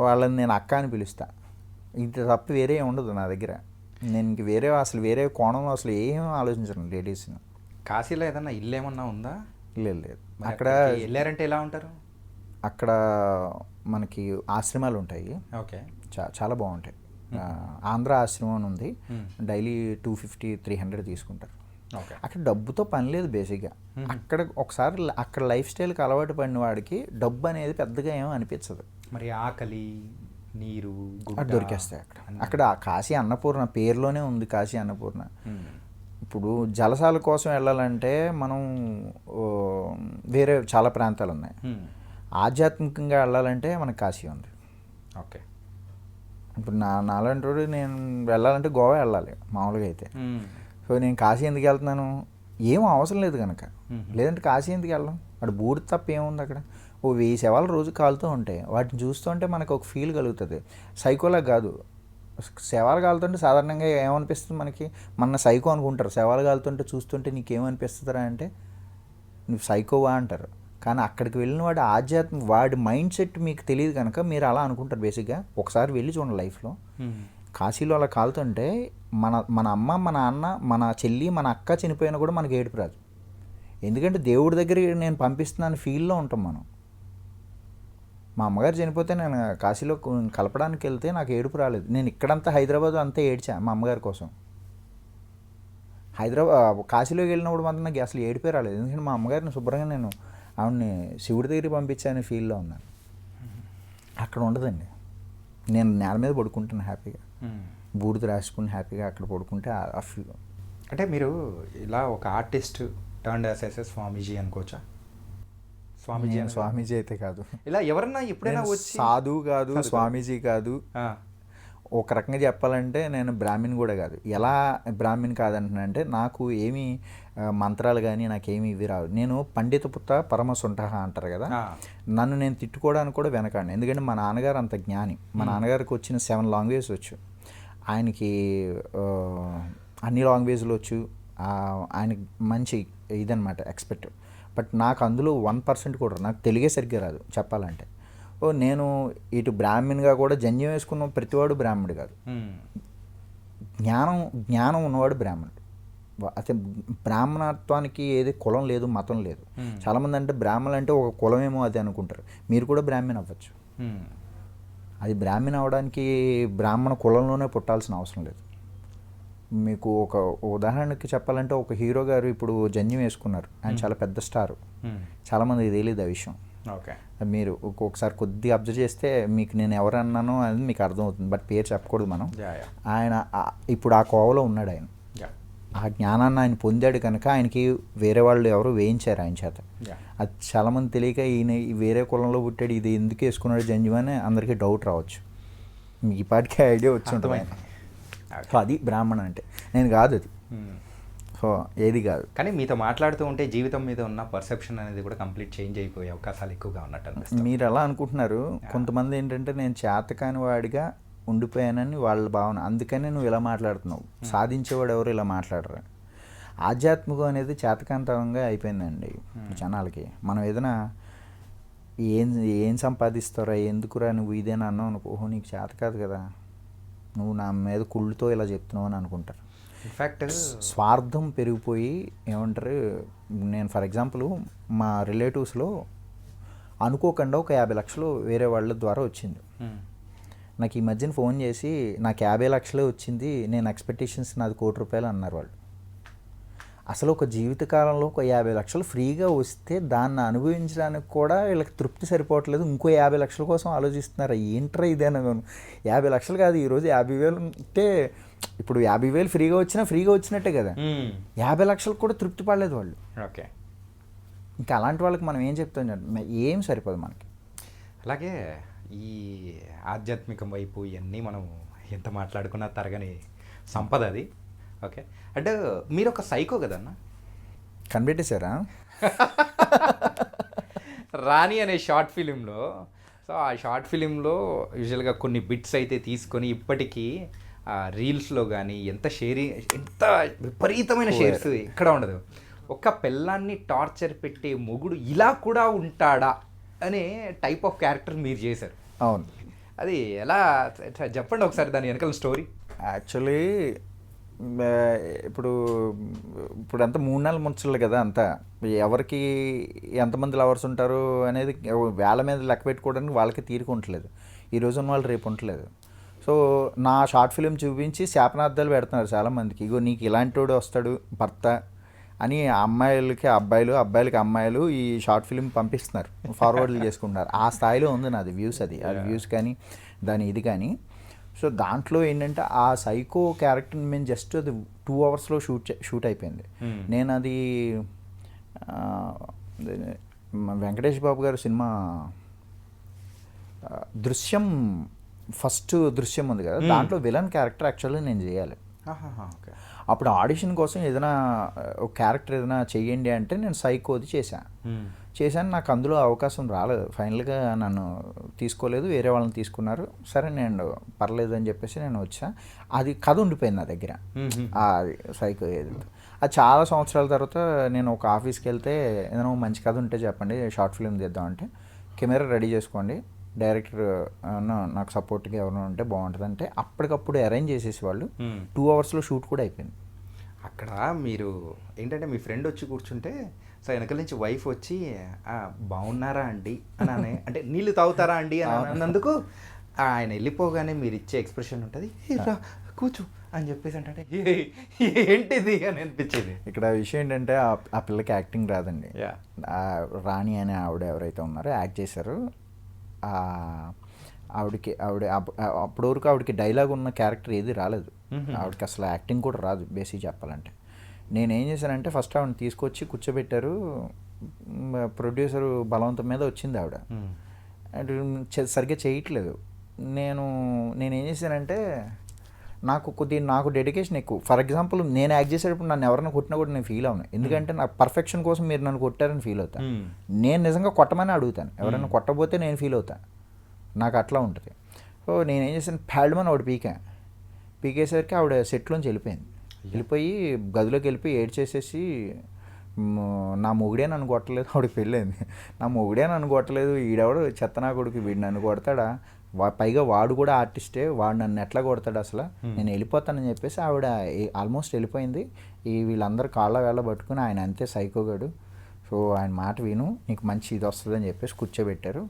వాళ్ళని నేను అక్క అని పిలుస్తా. ఇంత తప్ప వేరే ఏం ఉండదు నా దగ్గర. నేను ఇంక వేరే అసలు వేరే కోణంలో అసలు ఏం ఆలోచించను లేడీస్ని. కాశీలో ఏదన్నా ఇల్లు ఏమన్నా ఉందా? లేదు లేదు. మరి అక్కడ అక్కడికి వెళ్ళారంటే ఎలా ఉంటారు? అక్కడ మనకి ఆశ్రమాలు ఉంటాయి, ఓకే. చాలా బాగుంటాయి. ఆంధ్ర ఆశ్రమం అని ఉంది, డైలీ 250-300 తీసుకుంటారు. ఓకే. అక్కడ డబ్బుతో పని లేదు బేసిక్గా. అక్కడ ఒకసారి అక్కడ లైఫ్ స్టైల్కి అలవాటు పడిన వాడికి డబ్బు అనేది పెద్దగా ఏమో అనిపించదు. మరి ఆకలి, నీరు, అది దొరికేస్తాయి అక్కడ. అక్కడ కాశీ అన్నపూర్ణ పేరులోనే ఉంది, కాశీ అన్నపూర్ణ. ఇప్పుడు జలసాల కోసం వెళ్ళాలంటే మనం వేరే చాలా ప్రాంతాలు ఉన్నాయి. ఆధ్యాత్మికంగా వెళ్ళాలంటే మనకు కాశీ ఉంది. ఓకే. ఇప్పుడు నాలాంటి వాడు నేను వెళ్ళాలంటే గోవా వెళ్ళాలి మామూలుగా అయితే. సో నేను కాశీ ఎందుకు వెళ్తున్నాను, ఏం అవసరం లేదు కనుక. లేదంటే కాశీ ఎందుకు వెళ్ళాం, అక్కడ బూడి తప్ప ఏముంది అక్కడ. 1000 శవాలు రోజు కాలుతూ ఉంటాయి, వాటిని చూస్తుంటే మనకు ఒక ఫీల్ కలుగుతుంది. సైకోలా కాదు, శవాలు కాలుతుంటే సాధారణంగా ఏమనిపిస్తుంది మనకి, మన సైకో అనుకుంటారు. శవాలు కాలుతుంటే చూస్తుంటే నీకేమనిపిస్తుందిరా అంటే నువ్వు సైకోవా అంటారు. కానీ అక్కడికి వెళ్ళిన వాడు వాడి మైండ్ సెట్ మీకు తెలియదు కనుక మీరు అలా అనుకుంటారు బేసిక్గా. ఒకసారి వెళ్ళి చూడండి లైఫ్లో. కాశీలో అలా కాలుతుంటే మన అమ్మ, మన నాన్న, మన చెల్లి, మన అక్క చనిపోయినా కూడా మనకి ఏడుపు రాదు. ఎందుకంటే దేవుడి దగ్గరికి నేను పంపిస్తున్నాను ఫీల్లో ఉంటాం మనం. మా అమ్మగారు చనిపోతే నేను కాశీలో కలపడానికి వెళ్తే నాకు ఏడుపు రాలేదు. నేను ఇక్కడంతా హైదరాబాద్ అంతా ఏడ్చా మా అమ్మగారి కోసం. కాశీలోకి వెళ్ళినప్పుడు మాత్రం నాకు అసలు ఏడిపే రాలేదు. ఎందుకంటే మా అమ్మగారిని శుభ్రంగా నేను ఆవిడని శివుడి దగ్గరికి పంపించాను ఫీల్లో ఉన్నాను. అక్కడ ఉండదండి. నేను నేల మీద పడుకుంటాను హ్యాపీగా, బూడిద రాసుకుని హ్యాపీగా అక్కడ పడుకుంటే ఆ ఫీల్. అంటే మీరు ఇలా ఒక ఆర్టిస్ట్ టర్న్డ్ యాస్ స్వామీజీ అనుకోవచ్చా? స్వామీజీ అయితే కాదు, ఇలా ఎవరన్నా ఎప్పుడైనా వచ్చి సాధువు కాదు, స్వామీజీ కాదు. ఒక రకంగా చెప్పాలంటే నేను బ్రాహ్మణ్ కూడా కాదు. ఎలా బ్రాహ్మణ్ కాదంటున్నానంటే నాకు ఏమీ మంత్రాలు కానీ నాకేమీ ఇవి రావు. నేను పండిత పుత్త పరమ సుంఠ అంటారు కదా, నన్ను నేను తిట్టుకోవడానికి కూడా వెనకాడిని. ఎందుకంటే మా నాన్నగారు అంత జ్ఞాని. మా నాన్నగారికి వచ్చిన 7 లాంగ్వేజెస్ వచ్చు, ఆయనకి అన్ని లాంగ్వేజ్లు వచ్చు. ఆయనకి మంచి ఇదనమాట ఎక్స్పెక్ట్. బట్ నాకు అందులో 1% కూడా నాకు తెలుగే సరిగ్గా రాదు చెప్పాలంటే. నేను ఇటు బ్రాహ్మణ్గా కూడా జంధ్యం వేసుకున్న ప్రతివాడు బ్రాహ్మణుడు కాదు. జ్ఞానం ఉన్నవాడు బ్రాహ్మణుడు. అయితే బ్రాహ్మణత్వానికి ఏది కులం లేదు, మతం లేదు. చాలామంది అంటే బ్రాహ్మణులు అంటే ఒక కులమేమో అది అనుకుంటారు. మీరు కూడా బ్రాహ్మణ్ అవ్వచ్చు. అది బ్రాహ్మణ్ అవ్వడానికి బ్రాహ్మణ కులంలోనే పుట్టాల్సిన అవసరం లేదు. మీకు ఒక ఉదాహరణకి చెప్పాలంటే ఒక హీరో గారు ఇప్పుడు జంధ్యం వేసుకున్నారు, ఆయన చాలా పెద్ద స్టారు. చాలామందికి తెలియదు ఆ విషయం. ఓకే. మీరు ఒక్కొక్కసారి కొద్దిగా అబ్జర్వ్ చేస్తే మీకు నేను ఎవరన్నానో అనేది మీకు అర్థమవుతుంది. బట్ పేరు చెప్పకూడదు మనం. ఆయన ఇప్పుడు ఆ కోవలో ఉన్నాడు. ఆయన ఆ జ్ఞానాన్ని ఆయన పొందాడు కనుక ఆయనకి వేరే వాళ్ళు ఎవరు వేయించారు ఆయన చేత. అది చాలామంది తెలియక ఈయన వేరే కులంలో పుట్టాడు, ఇది ఎందుకు వేసుకున్నాడు జంధ్యం అని అందరికీ డౌట్ రావచ్చు. మీకు ఈ పాటికి ఐడియా వచ్చి ఉంటుంది. సో అది బ్రాహ్మణ అంటే నేను కాదు అది. సో ఏది కాదు. కానీ మీతో మాట్లాడుతూ ఉంటే జీవితం మీద ఉన్న పర్సెప్షన్ అనేది కూడా కంప్లీట్ చేంజ్ అయిపోయే అవకాశాలు ఎక్కువగా ఉన్నట్టు అనిపిస్తుంది. మీరు ఎలా అనుకుంటున్నారు, కొంతమంది ఏంటంటే నేను చేతకాని వాడిగా ఉండిపోయానని వాళ్ళ భావన. అందుకనే నువ్వు ఇలా మాట్లాడుతున్నావు, సాధించేవాడు ఎవరు ఇలా మాట్లాడరు. ఆధ్యాత్మికం అనేది చేతకాంతంగా అయిపోయిందండి జనాలకి. మనం ఏదైనా ఏం సంపాదిస్తారా, ఎందుకురా నువ్వు ఇదేనా అన్నావు అనుకో, ఓహో నీకు చేత కాదు కదా, నువ్వు నా మీద కుళ్ళుతో ఇలా చెప్తున్నావు అని అనుకుంటారు. ఇన్ఫ్యాక్ట్ స్వార్థం పెరిగిపోయి ఏమంటారు, నేను ఫర్ ఎగ్జాంపుల్ మా రిలేటివ్స్లో అనుకోకుండా ఒక 50 లక్షలు వేరే వాళ్ళ ద్వారా వచ్చింది. నాకు ఈ మధ్యన ఫోన్ చేసి నాకు 50 లక్షలే వచ్చింది, నేను ఎక్స్పెక్టేషన్స్ నాది ₹1,00,00,000 అన్నారు వాళ్ళు. అసలు ఒక జీవితకాలంలో ఒక 50 లక్షలు ఫ్రీగా వస్తే దాన్ని అనుభవించడానికి కూడా వీళ్ళకి తృప్తి సరిపోవట్లేదు, ఇంకో 50 లక్షల కోసం ఆలోచిస్తున్నారు. ఏంట్రా ఇదేనా, 50 లక్షలు కాదు ఈరోజు 50,000 అంటే ఇప్పుడు 50,000 ఫ్రీగా వచ్చినా ఫ్రీగా వచ్చినట్టే కదా. 50 లక్షలకు కూడా తృప్తి పడలేదు వాళ్ళు. ఓకే. ఇంకా అలాంటి వాళ్ళకి మనం ఏం చెప్తాం, ఏం సరిపోదు మనకి. అలాగే ఈ ఆధ్యాత్మికం వైపు ఇవన్నీ మనం ఎంత మాట్లాడుకున్నా తరగని సంపద అది. ఓకే. అంటే మీరు ఒక సైకో కదన్నా, కనిపెట్టేశారా? రాణి అనే షార్ట్ ఫిలింలో, సో ఆ షార్ట్ ఫిలింలో యూజువల్గా కొన్ని బిట్స్ అయితే తీసుకొని ఇప్పటికీ రీల్స్లో కానీ ఎంత విపరీతమైన షేర్స్ ఎక్కడ ఉండదు. ఒక పెళ్ళాన్ని టార్చర్ పెట్టే మొగుడు ఇలా కూడా ఉంటాడా అనే టైప్ ఆఫ్ క్యారెక్టర్ మీరు చేశారు. అవును. అది ఎలా చెప్పండి ఒకసారి దాని వెనకాల స్టోరీ. యాక్చువల్లీ ఇప్పుడు ఇప్పుడంతా 3 నెలల ముచ్చట్లు కదా అంతా. ఎవరికి ఎంతమంది లవర్స్ ఉంటారు అనేది వేల మీద లెక్క పెట్టుకోవడానికి వాళ్ళకి తీరుకుంటలేదు. ఈ రోజు ఉన్న వాళ్ళు రేపు ఉండలేదు. సో నా షార్ట్ ఫిలిం చూపించి శాపనార్థాలు పెడుతున్నారు చాలామందికి. ఇగో నీకు ఇలాంటి వాడు వస్తాడు భర్త అని అమ్మాయిలకి అబ్బాయిలు, అబ్బాయిలకి అమ్మాయిలు ఈ షార్ట్ ఫిలిం పంపిస్తున్నారు, ఫార్వర్డ్లు చేసుకుంటున్నారు. ఆ స్థాయిలో ఉంది నాది వ్యూస్. అది వ్యూస్ కానీ దాని ఇది కానీ. సో దాంట్లో ఏంటంటే ఆ సైకో క్యారెక్టర్ని మేము జస్ట్ అది 2 అవర్స్లో షూట్ అయిపోయింది. నేను అది వెంకటేష్ బాబు గారు సినిమా దృశ్యం ఫస్ట్ దృశ్యం ఉంది కదా, దాంట్లో విలన్ క్యారెక్టర్ యాక్చువల్లీ నేను చేయాలి. ఓకే. అప్పుడు ఆడిషన్ కోసం ఏదైనా ఒక క్యారెక్టర్ ఏదైనా చెయ్యండి అంటే నేను సైకోది చేశాను. నాకు అందులో అవకాశం రాలేదు. ఫైనల్గా నన్ను తీసుకోలేదు, వేరే వాళ్ళని తీసుకున్నారు. సరే నేను పర్లేదు అని చెప్పేసి నేను వచ్చా. అది కథ ఉండిపోయింది నా దగ్గర. అది సైకో ఏదైతే అది చాలా సంవత్సరాల తర్వాత నేను ఒక ఆఫీస్కి వెళ్తే ఏదైనా మంచి కథ ఉంటే చెప్పండి, షార్ట్ ఫిల్మ్ తీద్దామంటే కెమెరా రెడీ చేసుకోండి, డైరెక్టర్ నాకు సపోర్ట్గా ఎవరైనా ఉంటే బాగుంటుంది అంటే అప్పటికప్పుడు అరేంజ్ చేసేసి వాళ్ళు 2 అవర్స్లో షూట్ కూడా అయిపోయింది. అక్కడ మీరు ఏంటంటే మీ ఫ్రెండ్ వచ్చి కూర్చుంటే సో వెనకాల నుంచి వైఫ్ వచ్చి బాగున్నారా అండి అని అంటే నీళ్ళు తాగుతారా అండి అని అన్నందుకు ఆయన వెళ్ళిపోగానే మీరు ఇచ్చే ఎక్స్ప్రెషన్ ఉంటుంది, కూర్చో అని చెప్పేసి అంటే ఏంటిది అని అనిపించేది. ఇక్కడ విషయం ఏంటంటే ఆ పిల్లకి యాక్టింగ్ రాదండి. రాణి అనే ఆవిడ ఎవరైతే ఉన్నారో యాక్ట్ చేశారు. ఆవిడ అప్పటి వరకు ఆవిడకి డైలాగ్ ఉన్న క్యారెక్టర్ ఏది రాలేదు. ఆవిడకి అసలు యాక్టింగ్ కూడా రాదు బేసిక్ చెప్పాలంటే. నేనేం చేశానంటే ఫస్ట్ ఆవిడని తీసుకొచ్చి కూర్చోబెట్టారు. ప్రొడ్యూసర్ బలవంతం మీద వచ్చింది ఆవిడ. సరిగ్గా చేయట్లేదు. నేనేం చేశానంటే నాకు డెడికేషన్ ఎక్కువ. ఫర్ ఎగ్జాంపుల్ నేను యాక్ట్ చేసేటప్పుడు నన్ను ఎవరైనా కొట్టినా కూడా నేను ఫీల్ అవును. ఎందుకంటే నాకు పర్ఫెక్షన్ కోసం మీరు నన్ను కొట్టారని ఫీల్ అవుతాను. నేను నిజంగా కొట్టమని అడుగుతాను. ఎవరైనా కొట్టబోతే నేను ఫీల్ అవుతాను. నాకు అట్లా ఉంటుంది. సో నేనేం చేశాను, ప్యాడ్మని ఆవిడ పీకేసరికి ఆవిడ సెట్లోంచి వెళ్ళిపోయి గదిలోకి వెళ్ళిపోయి ఏడ్చేసేసి నా మొగుడే నన్ను కొట్టలేదు, ఆవిడకి పెళ్ళైంది, నా మొగుడే నన్ను కొట్టలేదు, ఈడెవడు చెత్తనా కొడుకు, వీడు నన్ను కొడతాడా, పైగా వాడు కూడా ఆర్టిస్టే, వాడు నన్ను ఎట్లా కొడతాడు అసలు, నేను వెళ్ళిపోతానని చెప్పేసి ఆవిడ ఆల్మోస్ట్ వెళ్ళిపోయింది. వీళ్ళందరూ కాళ్ళ వేళ్ళ పట్టుకుని ఆయన అంతే సైకోగాడు, సో ఆయన మాట విను, నీకు మంచి ఇది వస్తుందని చెప్పేసి కూర్చోబెట్టారు.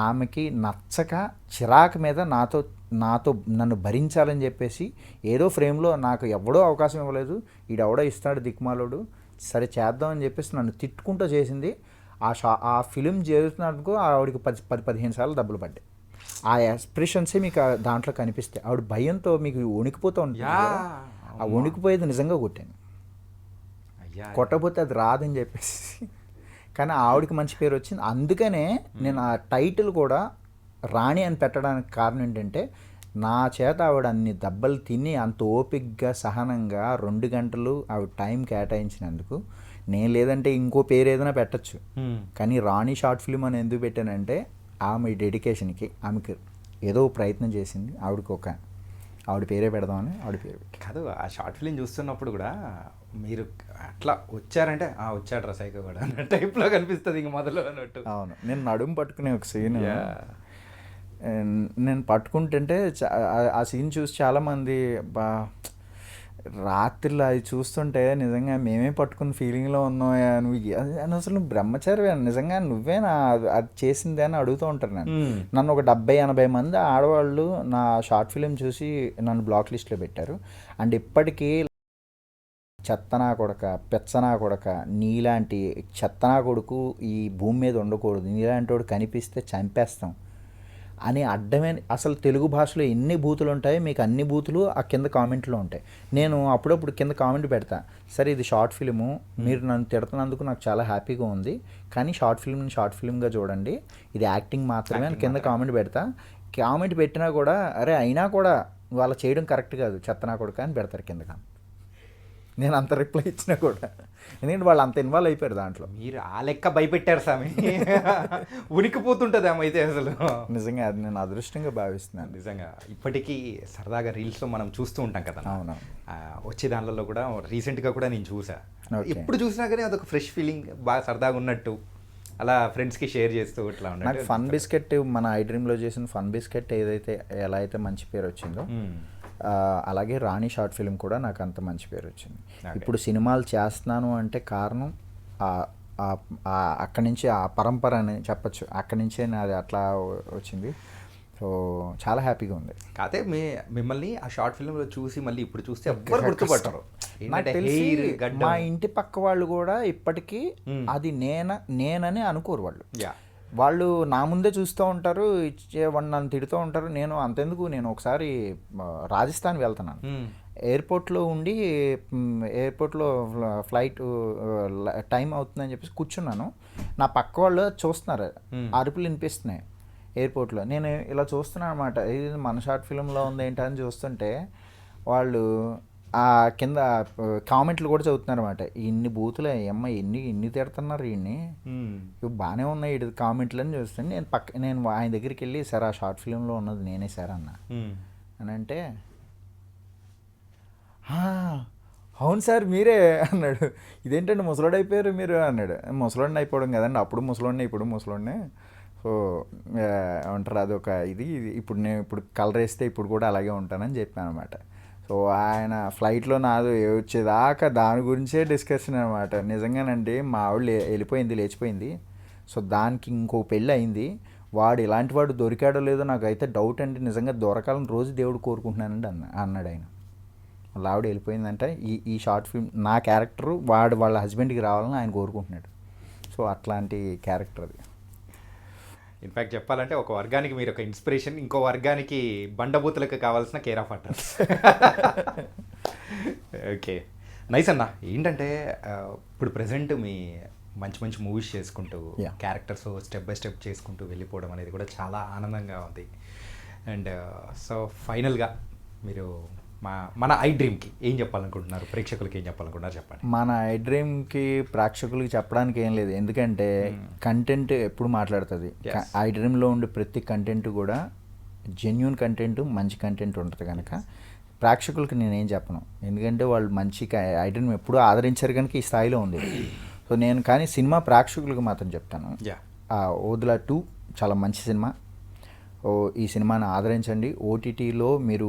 ఆమెకి నచ్చక చిరాకు మీద నాతో నన్ను భరించాలని చెప్పేసి ఏదో ఫ్రేమ్లో నాకు ఎవడో అవకాశం ఇవ్వలేదు, ఈడెవడో ఇస్తాడు దిక్మాలోడు, సరే చేద్దామని చెప్పేసి నన్ను తిట్టుకుంటూ చేసింది. ఆ ఫిలిం చేస్తున్నందుకు ఆవిడకి 10-15 సార్లు దెబ్బలు పడ్డాయి. ఆ ఎక్స్ప్రెషన్సే మీకు దాంట్లో కనిపిస్తాయి. ఆవిడ భయంతో మీకు వణికిపోతూ ఉంటుంది. ఆ వణికిపోయేది నిజంగా కొట్టాను, కొట్టకపోతే అది రాదని చెప్పేసి. కానీ ఆవిడకి మంచి పేరు వచ్చింది. అందుకనే నేను ఆ టైటిల్ కూడా రాణి అని పెట్టడానికి కారణం ఏంటంటే నా చేత ఆవిడ అన్ని దెబ్బలు తిని అంత ఓపికగా సహనంగా 2 గంటలు ఆవిడ టైం కేటాయించినందుకు. నేను లేదంటే ఇంకో పేరు ఏదైనా పెట్టచ్చు, కానీ రాణి షార్ట్ ఫిల్మ్ అని ఎందుకు పెట్టానంటే ఆమె డెడికేషన్కి, ఆమెకి ఏదో ప్రయత్నం చేసింది, ఆవిడ పేరే పెడదామని ఆవిడ పేరు కాదు. ఆ షార్ట్ ఫిలిం చూస్తున్నప్పుడు కూడా మీరు అట్లా వచ్చారంటే వచ్చాడు రా సైకో కూడా అన్న టైప్లో కనిపిస్తుంది ఇంక మొదలు అన్నట్టు. అవును, నేను నడుము పట్టుకునే ఒక సీన్ నేను పట్టుకుంటుంటే ఆ సీన్ చూసి చాలామంది రాత్రిలో అది చూస్తుంటే నిజంగా మేమే పట్టుకున్న ఫీలింగ్లో ఉన్నాయా నువ్వు అసలు బ్రహ్మచారి నిజంగా నువ్వేనా అది చేసిందే అని అడుగుతూ ఉంటారు. నన్ను ఒక 70-80 మంది ఆడవాళ్ళు నా షార్ట్ ఫిలిం చూసి నన్ను బ్లాక్ లిస్ట్లో పెట్టారు. అండ్ ఇప్పటికీ చెత్తనా కొడక, పెచ్చనా కొడక, నీలాంటి చెత్తనా కొడుకు ఈ భూమి మీద ఉండకూడదు, నీలాంటి వాడు కనిపిస్తే చంపేస్తాం అని అడ్డమైన అసలు తెలుగు భాషలో ఎన్ని బూతులు ఉంటాయో మీకు అన్ని బూతులు ఆ కింద కామెంట్లో ఉంటాయి. నేను అప్పుడప్పుడు కింద కామెంట్ పెడతా, సరే ఇది షార్ట్ ఫిలిము, మీరు నన్ను తిడుతున్నందుకు నాకు చాలా హ్యాపీగా ఉంది, కానీ షార్ట్ ఫిల్మ్గా చూడండి, ఇది యాక్టింగ్ మాత్రమే అని కింద కామెంట్ పెడతా. కామెంట్ పెట్టినా కూడా అరే అయినా కూడా వాళ్ళు చేయడం కరెక్ట్ కాదు, చెత్తనా కొడుకు అని పెడతారు కింద కామెంట్. నేను అంత రిప్లై ఇచ్చినా కూడా, ఎందుకంటే వాళ్ళు అంత ఇన్వాల్వ్ అయిపోయారు దాంట్లో. మీరు ఆ లెక్క భయపెట్టారు స్వామి, ఉనికిపోతుంటుంది ఆమె అయితే అసలు. నిజంగా అది నేను అదృష్టంగా భావిస్తున్నాను. నిజంగా ఇప్పటికీ సరదాగా రీల్స్లో మనం చూస్తూ ఉంటాం కదా. అవును, వచ్చే దానిలో కూడా రీసెంట్గా కూడా నేను చూసా. ఎప్పుడు చూసినా కానీ అదొక ఫ్రెష్ ఫీలింగ్, బాగా సరదాగా ఉన్నట్టు అలా ఫ్రెండ్స్కి షేర్ చేస్తూ ఇట్లా నాకు ఉన్నట్టు ఫన్ బిస్కెట్ మన ఐ డ్రీమ్లో చేసిన ఫన్ బిస్కెట్ ఏదైతే ఎలా అయితే మంచి పేరు వచ్చిందో అలాగే రాణి షార్ట్ ఫిల్మ్ కూడా నాకు అంత మంచి పేరు వచ్చింది. ఇప్పుడు సినిమాలు చేస్తున్నాను అంటే కారణం అక్కడి నుంచి ఆ పరంపర అని చెప్పచ్చు, అక్కడి నుంచే నాది అట్లా వచ్చింది. సో చాలా హ్యాపీగా ఉంది. కాకపోతే మిమ్మల్ని ఆ షార్ట్ ఫిల్మ్లో చూసి మళ్ళీ ఇప్పుడు చూస్తే ఎవ్వరు గుర్తుపట్టరు. నాకు తెలిసి మా ఇంటి పక్క వాళ్ళు కూడా ఇప్పటికీ అది నేనని అనుకోరు వాళ్ళు. వాళ్ళు నా ముందే చూస్తూ ఉంటారు, వాళ్ళు నన్ను తిడుతూ ఉంటారు. నేను అంతెందుకు, నేను ఒకసారి రాజస్థాన్ వెళ్తున్నాను, ఎయిర్పోర్ట్లో ఉండి ఎయిర్పోర్ట్లో ఫ్లైట్ టైం అవుతుందని చెప్పేసి కూర్చున్నాను. నా పక్క వాళ్ళు చూస్తున్నారు, అరుపులు వినిపిస్తున్నాయి ఎయిర్పోర్ట్లో. నేను ఇలా చూస్తున్నాను అనమాట, ఇది మన షార్ట్ ఫిల్మ్లో ఉంది ఏంటని చూస్తుంటే వాళ్ళు ఆ కింద కామెంట్లు కూడా చదువుతున్నారు అనమాట. ఇన్ని బూతులు అమ్మ ఎన్ని తిడుతున్నారు ఈయన్ని, ఇవి బాగానే ఉన్నాయి ఇది కామెంట్లు అని చూస్తాను. నేను ఆయన దగ్గరికి వెళ్ళి సార్ ఆ షార్ట్ ఫిల్మ్లో ఉన్నది నేనే సార్ అన్న అని అంటే, అవును సార్ మీరే అన్నాడు. ఇదేంటంటే ముసలోడు అయిపోయారు మీరు అన్నాడు. ముసలోడిని అయిపోవడం కదండి, అప్పుడు ముసలోడిని ఇప్పుడు ముసలోడిని. సో ఏమంటారు అదొక ఇప్పుడు నేను కలర్ వేస్తే ఇప్పుడు కూడా అలాగే ఉంటానని చెప్పాను అనమాట. సో ఆయన ఫ్లైట్లో నాది వచ్చేదాకా దాని గురించే డిస్కషన్ అనమాట. నిజంగానండి మా ఆవిడ లేచిపోయింది. సో దానికి ఇంకో పెళ్ళి అయింది. వాడు ఇలాంటి వాడు దొరికాడో లేదో నాకైతే డౌట్ అండి, నిజంగా దొరకాలని రోజు దేవుడు కోరుకుంటున్నానండి అన్నాడు ఆయన. వాళ్ళ ఆవిడ వెళ్ళిపోయిందంటే ఈ షార్ట్ ఫిల్మ్ నా క్యారెక్టరు వాళ్ళ హస్బెండ్కి రావాలని ఆయన కోరుకుంటున్నాడు. సో అట్లాంటి క్యారెక్టర్ అది. ఇన్ఫ్యాక్ట్ చెప్పాలంటే ఒక వర్గానికి మీరు ఒక ఇన్స్పిరేషన్, ఇంకో వర్గానికి బండబూతులకు కావాల్సిన care of address. Okay, nice అన్న. ఏంటంటే ఇప్పుడు ప్రజెంట్ మీ మంచి మూవీస్ చేసుకుంటూ క్యారెక్టర్స్ స్టెప్ బై స్టెప్ చేసుకుంటూ వెళ్ళిపోవడం అనేది కూడా చాలా ఆనందంగా ఉంది. అండ్ సో ఫైనల్గా మీరు మన ఐ డ్రీమ్కి ఏం చెప్పాలనుకుంటున్నారు, ప్రేక్షకులకి ఏం చెప్పాలనుకుంటున్నారు చెప్పండి. మన ఐ డ్రీమ్కి ప్రేక్షకులకి చెప్పడానికి ఏం లేదు, ఎందుకంటే కంటెంట్ ఎప్పుడు మాట్లాడుతుంది. ఐ డ్రీమ్లో ఉండే ప్రతి కంటెంట్ కూడా జెన్యూన్ కంటెంట్, మంచి కంటెంట్ ఉంటుంది కనుక ప్రేక్షకులకి నేనేం చెప్పను, ఎందుకంటే వాళ్ళు మంచి ఐ డ్రీమ్ ఎప్పుడూ ఆదరించారు కనుక ఈ స్థాయిలో ఉంది. సో నేను కానీ సినిమా ప్రేక్షకులకు మాత్రం చెప్తాను, ఓదెలా 2 చాలా మంచి సినిమా. ఈ సినిమాని ఆదరించండి. ఓటీటీలో మీరు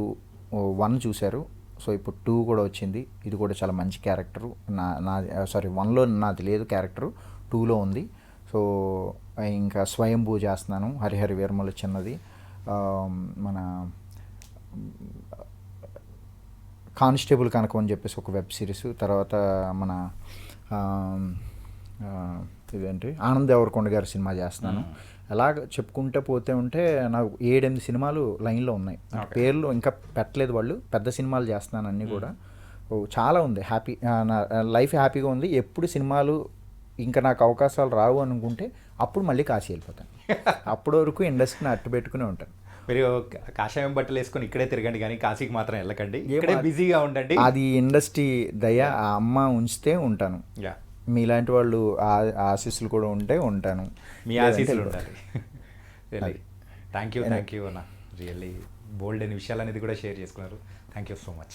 1 చూశారు, సో ఇప్పుడు 2 కూడా వచ్చింది. ఇది కూడా చాలా మంచి క్యారెక్టరు. సారీ 1లో నాది లేదు క్యారెక్టరు, 2లో ఉంది. సో ఇంకా స్వయంభూ చేస్తున్నాను, హరిహరి వీరమల చిన్నది, మన కానిస్టేబుల్ కనకం అని చెప్పేసి ఒక వెబ్ సిరీస్, తర్వాత మన ఇదేంటి ఆనంద్ దేవరకొండ గారి సినిమా చేస్తున్నాను. అలాగ చెప్పుకుంటే పోతే ఉంటే నాకు 7-8 సినిమాలు లైన్లో ఉన్నాయి. పేర్లు ఇంకా పెట్టలేదు వాళ్ళు, పెద్ద సినిమాలు చేస్తున్నాను అన్నీ కూడా. చాలా ఉంది, హ్యాపీ, నా లైఫ్ హ్యాపీగా ఉంది. ఎప్పుడు సినిమాలు ఇంకా నాకు అవకాశాలు రావు అనుకుంటే అప్పుడు మళ్ళీ కాశీ వెళ్ళిపోతాను. అప్పటి వరకు ఇండస్ట్రీని అట్టు పెట్టుకునే ఉంటాను. మీరు కాషాయం బట్టలు వేసుకొని ఇక్కడే తిరగండి, కానీ కాశీకి మాత్రం వెళ్ళకండి, ఇక్కడే బిజీగా ఉండండి. అది ఇండస్ట్రీ దయ, ఆ అమ్మ ఉంచితే ఉంటాను. మీలాంటి వాళ్ళు ఆశీస్సులు కూడా ఉంటే ఉంటాను. మీ ఆశీస్సులు ఉండాలి. థ్యాంక్ యూ అన్న, రియల్లీ బోల్డ్ అయిన విషయాలు అనేది కూడా షేర్ చేసుకున్నారు. Thank you so much.